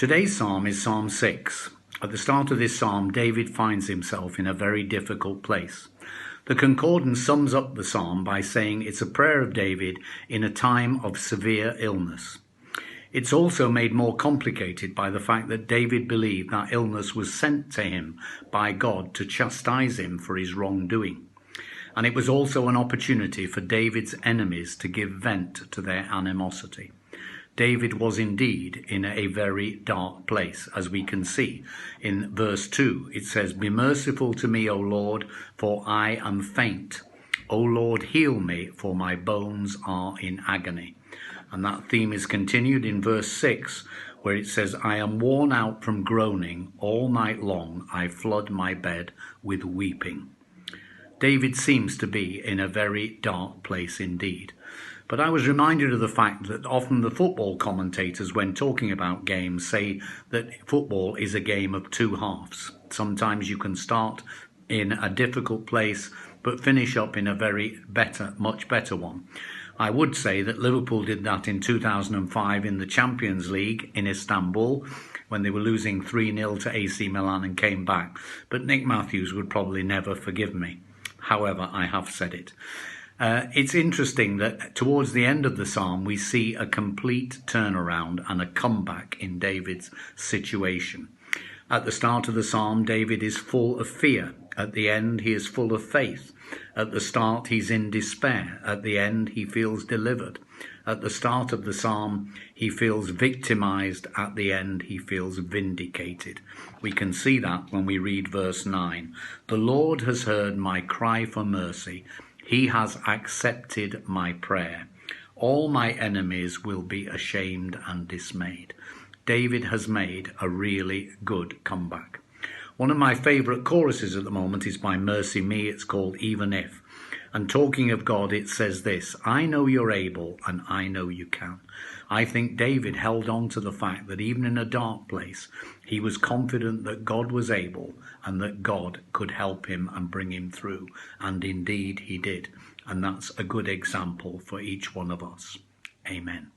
Today's psalm is Psalm 6. At the start of this psalm, David finds himself in a very difficult place. The concordance sums up the psalm by saying it's a prayer of David in a time of severe illness. It's also made more complicated by the fact that David believed that illness was sent to him by God to chastise him for his wrongdoing. And it was also an opportunity for David's enemies to give vent to their animosity. David was indeed in a very dark place, as we can see. In verse 2, it says, "Be merciful to me, O Lord, for I am faint. O Lord, heal me, for my bones are in agony." And that theme is continued in verse 6, where it says, "I am worn out from groaning. All night long I flood my bed with weeping." David seems to be in a very dark place indeed. But I was reminded of the fact that often the football commentators, when talking about games, say that football is a game of two halves. Sometimes you can start in a difficult place, but finish up in a much better one. I would say that Liverpool did that in 2005 in the Champions League in Istanbul, when they were losing 3-0 to AC Milan and came back. But Nick Matthews would probably never forgive me. However, I have said it. It's interesting that towards the end of the psalm, we see a complete turnaround and a comeback in David's situation. At the start of the psalm, David is full of fear. At the end, he is full of faith. At the start, he's in despair. At the end, he feels delivered. At the start of the psalm, he feels victimized. At the end, he feels vindicated. We can see that when we read verse 9. "The Lord has heard my cry for mercy. He has accepted my prayer. All my enemies will be ashamed and dismayed." David has made a really good comeback. One of my favourite choruses at the moment is by Mercy Me. It's called "Even If." And talking of God, it says this: "I know you're able and I know you can." I think David held on to the fact that even in a dark place, he was confident that God was able and that God could help him and bring him through. And indeed he did. And that's a good example for each one of us. Amen.